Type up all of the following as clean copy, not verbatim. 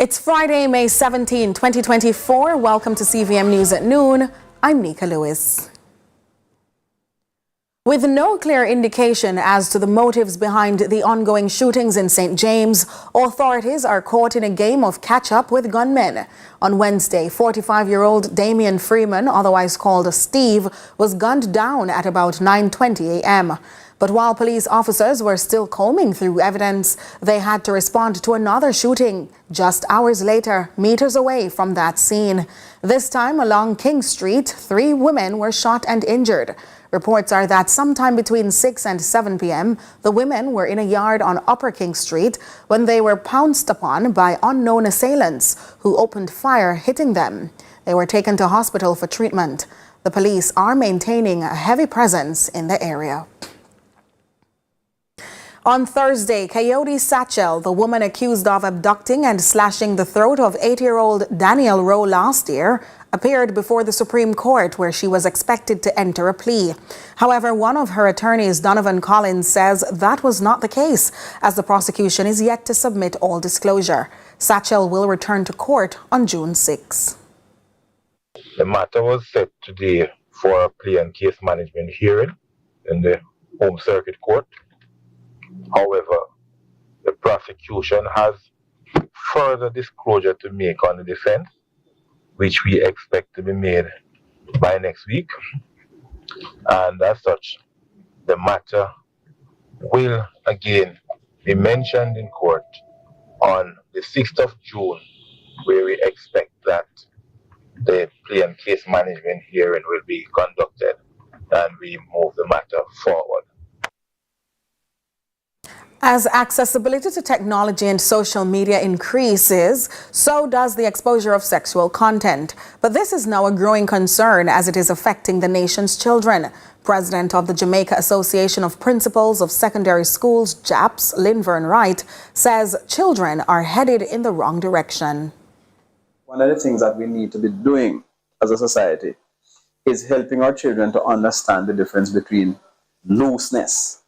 It's Friday, May 17, 2024. Welcome to CVM News at noon. I'm Nika Lewis. With no clear indication as to the motives behind the ongoing shootings in St. James, authorities are caught in a game of catch-up with gunmen. On Wednesday, 45-year-old Damian Freeman, otherwise called Steve, was gunned down at about 9:20 a.m. But while police officers were still combing through evidence, they had to respond to another shooting just hours later, meters away from that scene. This time along King Street, 3 women were shot and injured. Reports are that sometime between 6 and 7 p.m., the women were in a yard on Upper King Street when they were pounced upon by unknown assailants who opened fire, hitting them. They were taken to hospital for treatment. The police are maintaining a heavy presence in the area. On Thursday, Coyote Satchel, the woman accused of abducting and slashing the throat of 8-year-old Daniel Rowe last year, appeared before the Supreme Court where she was expected to enter a plea. However, one of her attorneys, Donovan Collins, says that was not the case, as the prosecution is yet to submit all disclosure. Satchel will return to court on June 6. The matter was set today for a plea and case management hearing in the Home Circuit Court. However, the prosecution has further disclosure to make on the defense, which we expect to be made by next week. And as such, the matter will again be mentioned in court on the 6th of June, where we expect that the plea and case management hearing will be conducted and we move the matter forward. As accessibility to technology and social media increases, so does the exposure of sexual content. But this is now a growing concern as it is affecting the nation's children. President of the Jamaica Association of Principals of Secondary Schools, JAPS, Linvern Wright, says children are headed in the wrong direction. One of the things that we need to be doing as a society is helping our children to understand the difference between looseness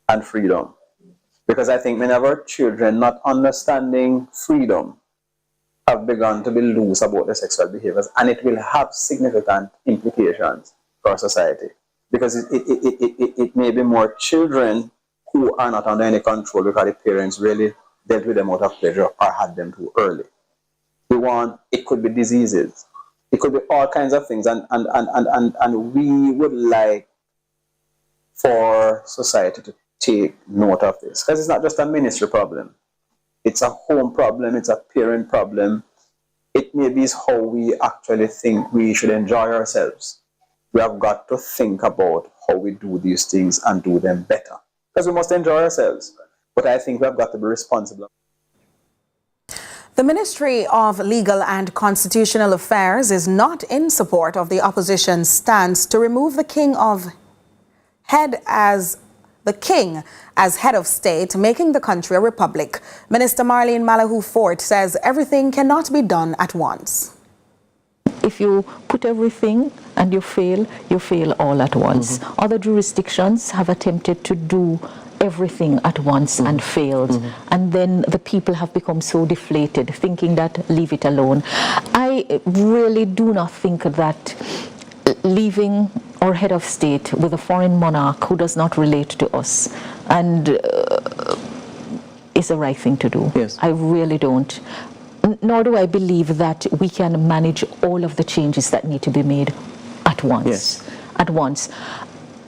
and freedom. Because I think many of our children, not understanding freedom, have begun to be loose about their sexual behaviors, and it will have significant implications for our society. Because it may be more children who are not under any control because the parents really dealt with them out of pleasure or had them too early. It could be diseases, it could be all kinds of things, and we would like for society to take note of this, because it's not just a ministry problem, it's a home problem, it's a parent problem. It may be how we actually think we should enjoy ourselves. We have got to think about how we do these things and do them better, because we must enjoy ourselves, but I think we have got to be responsible. The Ministry of Legal and Constitutional Affairs is not in support of the opposition's stance to remove the king as head of state, making the country a republic. Minister Marlene Malahoo Fort says everything cannot be done at once. If you put everything and you fail all at once. Other jurisdictions have attempted to do everything at once and failed, and then the people have become so deflated, thinking that leave it alone. I really do not think that leaving our head of state with a foreign monarch who does not relate to us and is the right thing to do. Yes. I really don't. Nor do I believe that we can manage all of the changes that need to be made at once. Yes. At once.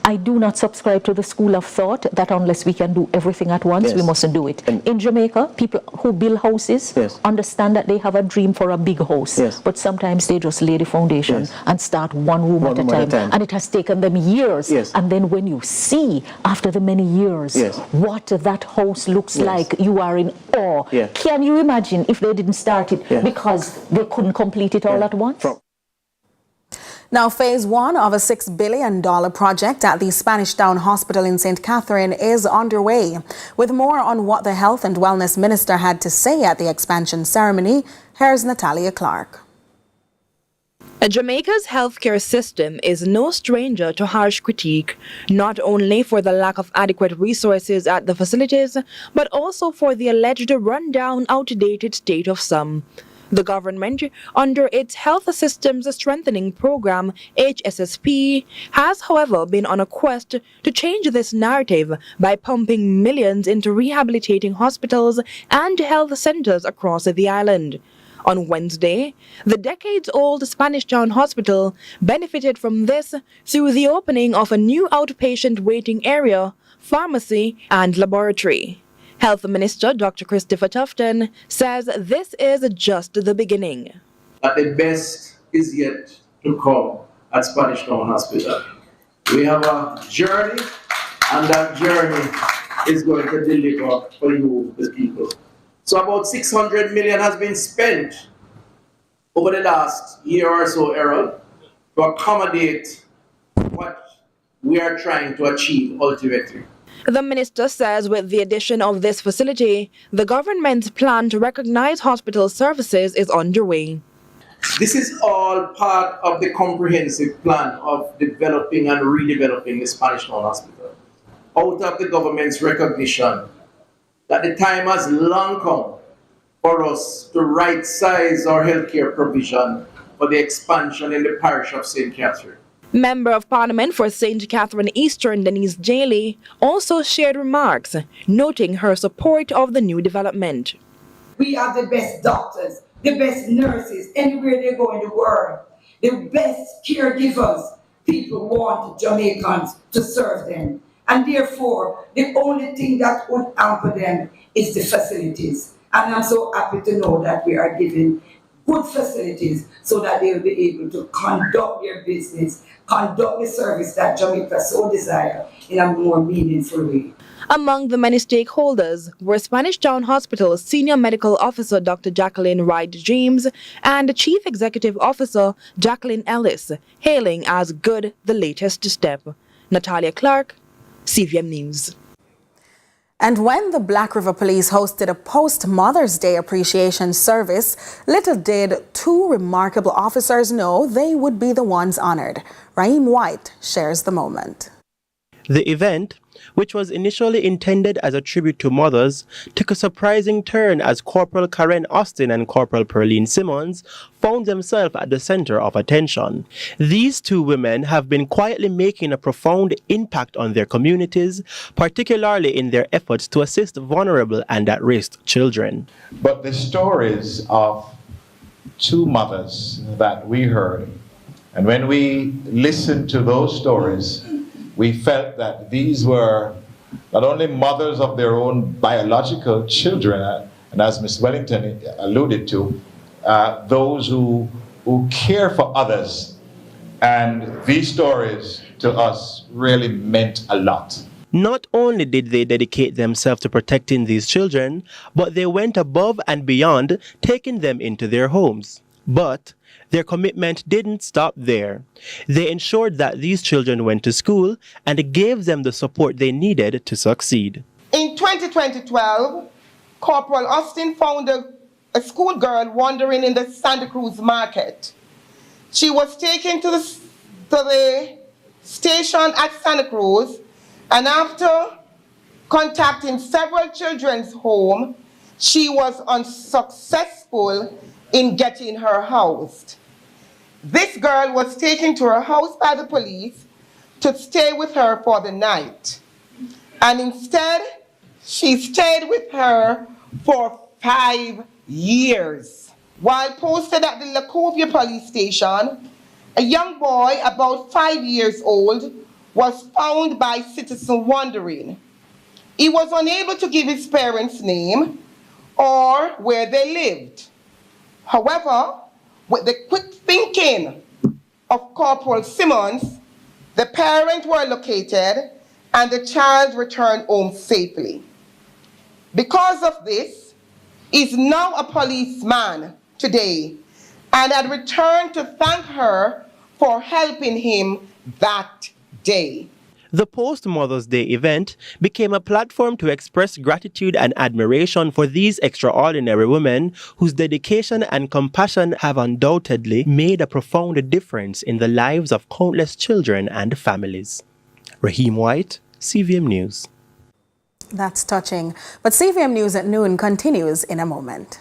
I do not subscribe to the school of thought that unless we can do everything at once, we mustn't do it. In Jamaica, people who build houses understand that they have a dream for a big house, but sometimes they just lay the foundation and start one room at a time. And it has taken them years. And then when you see, after the many years, what that house looks like, you are in awe. Can you imagine if they didn't start it because they couldn't complete it all at once? Now, phase 1 of a $6 billion project at the Spanish Town Hospital in St. Catherine is underway. With more on what the Health and Wellness Minister had to say at the expansion ceremony, here's Natalia Clark. Jamaica's healthcare system is no stranger to harsh critique, not only for the lack of adequate resources at the facilities, but also for the alleged rundown, outdated state of some. The government, under its Health Systems Strengthening Program, HSSP, has, however, been on a quest to change this narrative by pumping millions into rehabilitating hospitals and health centers across the island. On Wednesday, the decades-old Spanish Town Hospital benefited from this through the opening of a new outpatient waiting area, pharmacy, and laboratory. Health Minister Dr. Christopher Tufton says this is just the beginning. That the best is yet to come at Spanish Town Hospital. We have a journey, and that journey is going to deliver for you, the people. So about 600 million has been spent over the last year or so, Errol, to accommodate what we are trying to achieve ultimately. The minister says with the addition of this facility, the government's plan to recognize hospital services is underway. This is all part of the comprehensive plan of developing and redeveloping the Spanish Town Hospital. Out of the government's recognition that the time has long come for us to right-size our healthcare provision for the expansion in the parish of St. Catherine. Member of Parliament for St. Catherine Eastern, Denise Jaley, also shared remarks, noting her support of the new development. We have the best doctors, the best nurses, anywhere they go in the world, the best caregivers. People want Jamaicans to serve them. And therefore, the only thing that would hamper them is the facilities. And I'm so happy to know that we are giving good facilities so that they will be able to conduct their business, conduct the service that Jamaica so desires in a more meaningful way. Among the many stakeholders were Spanish Town Hospital Senior Medical Officer Dr. Jacqueline Wright James and Chief Executive Officer Jacqueline Ellis, hailing as good the latest step. Natalia Clark, CVM News. And when the Black River Police hosted a post-Mother's Day appreciation service, little did two remarkable officers know they would be the ones honored. Raheem White shares the moment. The event, which was initially intended as a tribute to mothers, took a surprising turn as Corporal Karen Austin and Corporal Pearline Simmons found themselves at the center of attention. These two women have been quietly making a profound impact on their communities, particularly in their efforts to assist vulnerable and at-risk children. But the stories of two mothers that we heard, and when we listened to those stories, we felt that these were not only mothers of their own biological children, and as Ms. Wellington alluded to, those who care for others. And these stories to us really meant a lot. Not only did they dedicate themselves to protecting these children, but they went above and beyond, taking them into their homes. But their commitment didn't stop there. They ensured that these children went to school and gave them the support they needed to succeed. In 2012, Corporal Austin found a schoolgirl wandering in the Santa Cruz market. She was taken to the station at Santa Cruz, and after contacting several children's homes, she was unsuccessful in getting her housed. This girl was taken to her house by the police to stay with her for the night. And instead, she stayed with her for 5 years. While posted at the Lacovia police station, a young boy about 5 years old was found by citizens wandering. He was unable to give his parents' name or where they lived. However, with the quick thinking of Corporal Simmons, the parents were located and the child returned home safely. Because of this, he's now a policeman today and had returned to thank her for helping him that day. The post-Mother's Day event became a platform to express gratitude and admiration for these extraordinary women whose dedication and compassion have undoubtedly made a profound difference in the lives of countless children and families. Raheem White, CVM News. That's touching. But CVM News at noon continues in a moment.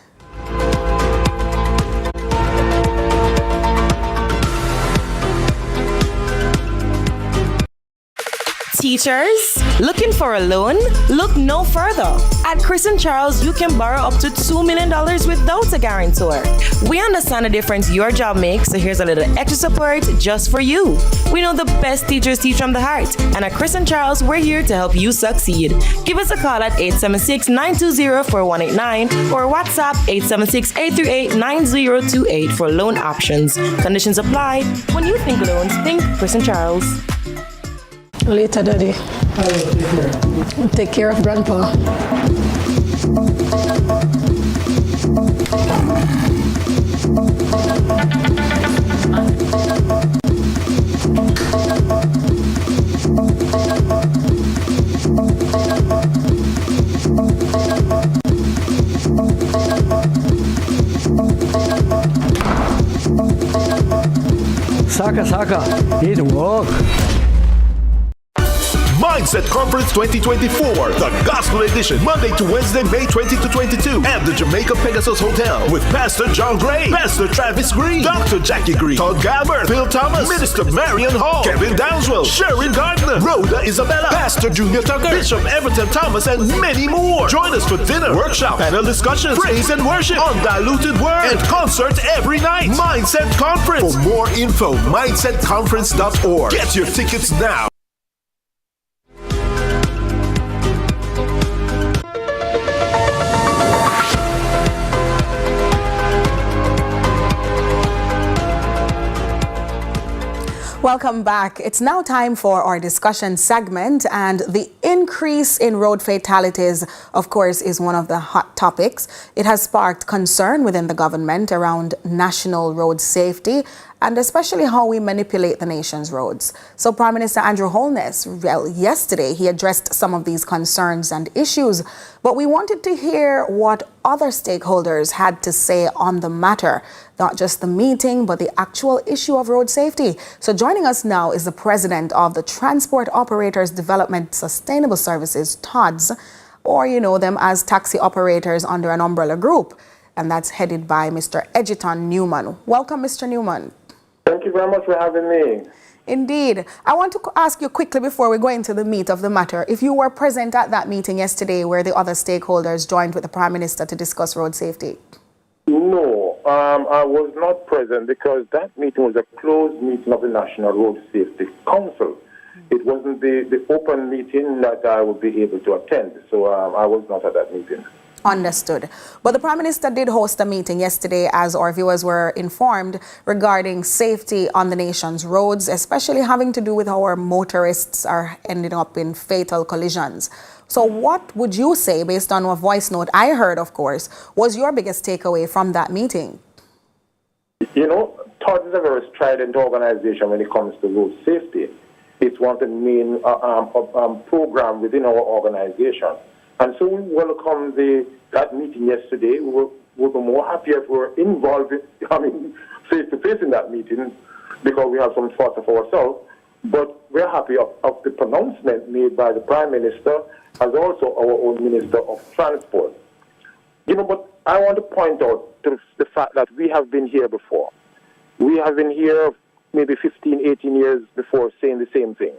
Teachers, looking for a loan? Look no further. At Chris and Charles, you can borrow up to $2 million without a guarantor. We understand the difference your job makes, so here's a little extra support just for you. We know the best teachers teach from the heart, and at Chris and Charles, we're here to help you succeed. Give us a call at 876-920-4189 or WhatsApp 876-838-9028 for loan options. Conditions apply. When you think loans, think Chris and Charles. Later, Daddy. Take care of Grandpa. Saka, it work. Mindset Conference 2024, the Gospel Edition, Monday to Wednesday, May 20 to 22, at the Jamaica Pegasus Hotel with Pastor John Gray, Pastor Travis Green, Dr. Jackie Green, Todd Galbert, Phil Thomas, Minister Marion Hall, Kevin Downswell, Sharon Gardner, Rhoda Isabella, Pastor Junior Tucker, Bishop Everton Thomas, and many more. Join us for dinner, workshop, panel discussions, praise and worship, undiluted word, and concert every night. Mindset Conference. For more info, mindsetconference.org. Get your tickets now. Welcome back. It's now time for our discussion segment, and the increase in road fatalities, of course, is one of the hot topics. It has sparked concern within the government around national road safety and especially how we manipulate the nation's roads. So Prime Minister Andrew Holness, yesterday he addressed some of these concerns and issues, but we wanted to hear what other stakeholders had to say on the matter, not just the meeting, but the actual issue of road safety. So joining us now is the president of the Transport Operators Development Sustainable Services, TODS, or you know them as taxi operators under an umbrella group, and that's headed by Mr. Edgerton Newman. Welcome, Mr. Newman. Thank you very much for having me. Indeed. I want to ask you quickly before we go into the meat of the matter, if you were present at that meeting yesterday where the other stakeholders joined with the Prime Minister to discuss road safety. No, I was not present because that meeting was a closed meeting of the National Road Safety Council. It wasn't the open meeting that I would be able to attend, so I was not at that meeting. Understood. But the Prime Minister did host a meeting yesterday, as our viewers were informed, regarding safety on the nation's roads, especially having to do with how our motorists are ending up in fatal collisions. So what would you say, based on a voice note I heard, of course, was your biggest takeaway from that meeting? You know, TODS is a very strident organization when it comes to road safety. It's one of the main program within our organization. And so we welcome that meeting yesterday. We'll be more happy if we're involved, face-to-face in that meeting, because we have some thoughts of ourselves. But we're happy of the pronouncement made by the Prime Minister, as also our own Minister of Transport. You know, but I want to point out to the fact that we have been here before. We have been here maybe 15, 18 years before saying the same thing.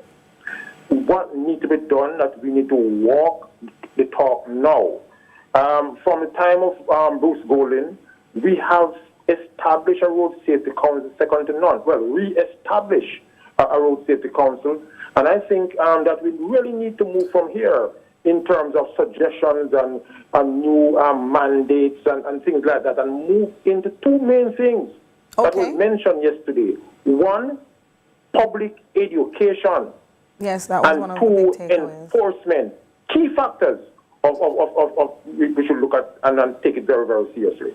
What needs to be done, that we need to walk the talk now. From the time of Bruce Golding, we have established a road safety council second to none. Well, re-establish a road safety council, and I think that we really need to move from here in terms of suggestions and new mandates and things like that, and move into two main things that was mentioned yesterday. One, public education. Yes, that was one of the big takeaways. And two, enforcement. Key factors of we should look at and take it very, very seriously.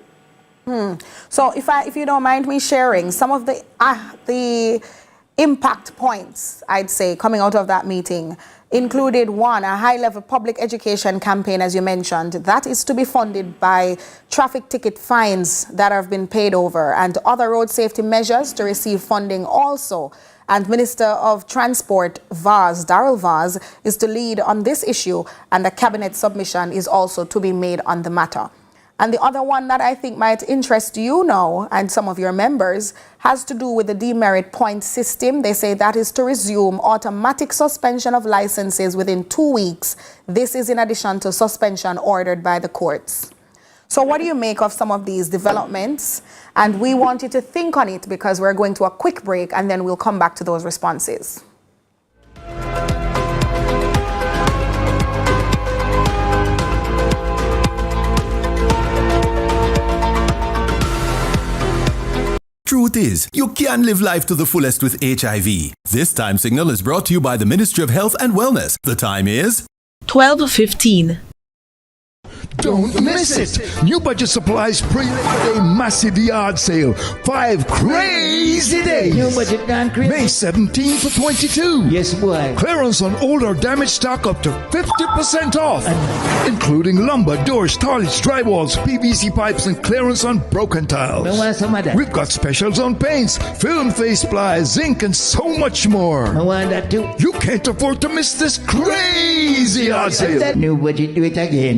So if you don't mind me sharing some of the impact points, I'd say, coming out of that meeting included one, a high-level public education campaign, as you mentioned, that is to be funded by traffic ticket fines that have been paid over and other road safety measures to receive funding also. And Minister of Transport, Darrell Vaz, is to lead on this issue, and a cabinet submission is also to be made on the matter. And the other one that I think might interest you now and some of your members has to do with the demerit point system. They say that is to resume automatic suspension of licenses within 2 weeks. This is in addition to suspension ordered by the courts. So what do you make of some of these developments? And we want you to think on it because we're going to a quick break and then we'll come back to those responses. Truth is, you can live life to the fullest with HIV. This time signal is brought to you by the Ministry of Health and Wellness. The time is 12:15. Don't miss it! New Budget Supplies pre-Labor Day massive yard sale. 5 crazy days. New Budget gone crazy. May 17 to 22. Yes, boy. Clearance on old or damaged stock up to 50% off. Including lumber, doors, toilets, drywalls, PVC pipes, and clearance on broken tiles. I want some of that. We've got specials on paints, film face ply, zinc, and so much more. I want that too. You can't afford to miss this crazy yard sale. New Budget, do it again.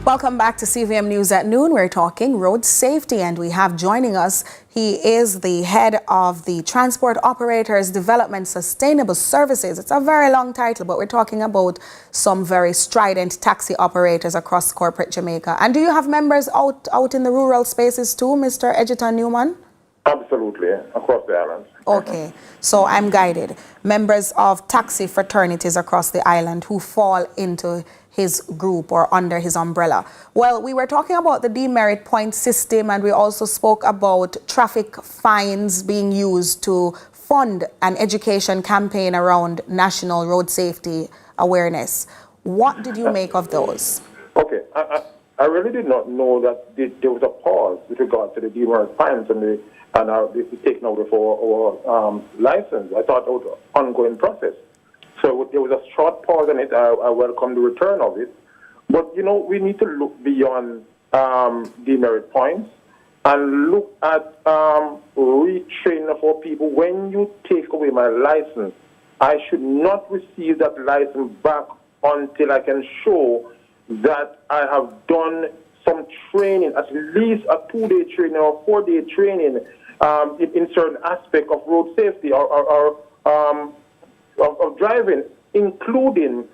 Welcome back to CVM News at Noon. We're talking road safety, and we have joining us, he is the head of the Transport Operators Development Sustainable Services. It's a very long title, but we're talking about some very strident taxi operators across corporate Jamaica. And do you have members out in the rural spaces too, Mr. Edgerton Newman? Absolutely, across the island. Okay, so I'm guided. Members of taxi fraternities across the island who fall into his group or under his umbrella. Well, we were talking about the demerit point system, and we also spoke about traffic fines being used to fund an education campaign around national road safety awareness. What did you make of those? Okay, I really did not know that there was a pause with regard to the demerit fines and the taking over for our license. I thought it was an ongoing process. So there was a short pause in it. I welcome the return of it. But, you know, we need to look beyond demerit points and look at retraining for people. When you take away my license, I should not receive that license back until I can show that I have done some training, at least a 2-day training or 4-day training in certain aspects of road safety or of driving, including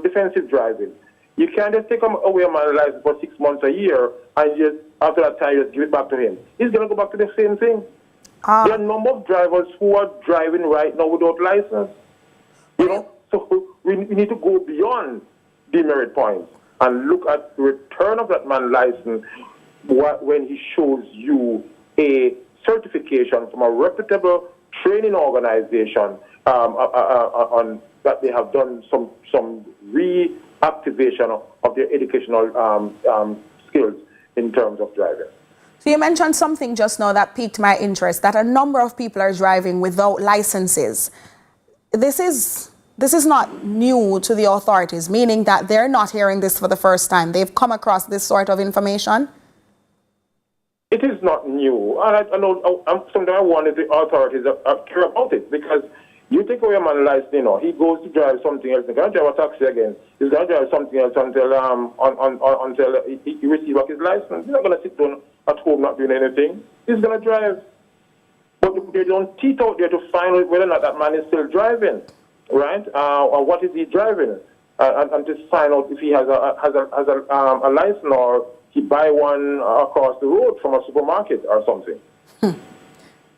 defensive driving. You can't just take away my license for 6 months, a year, and just after that time, just give it back to him. He's going to go back to the same thing. There are a number of drivers who are driving right now without license. You know, so we need to go beyond demerit points and look at the return of that man's license when he shows you a certification from a reputable training organization on that they have done some reactivation of their educational skills in terms of driving. So you mentioned something just now that piqued my interest, that a number of people are driving without licenses. This is not new to the authorities, meaning that they're not hearing this for the first time. They've come across this sort of information. It is not new. I know sometimes I wonder if the authorities care about it, because you take away a man's license, you know, he goes to drive something else. He's going to drive a taxi again. He's going to drive something else until he receives back his license. He's not going to sit down at home not doing anything. He's going to drive. But they don't teach out there to find out whether or not that man is still driving, right? Or what is he driving, and to find out if he has a license, or he buy one across the road from a supermarket or something.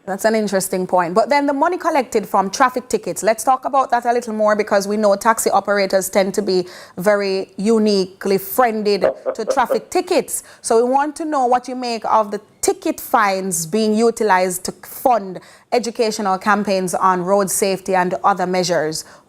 That's an interesting point. But then the money collected from traffic tickets, let's talk about that a little more, because we know taxi operators tend to be very uniquely friended to traffic tickets. So we want to know what you make of the ticket fines being utilized to fund educational campaigns on road safety and other measures.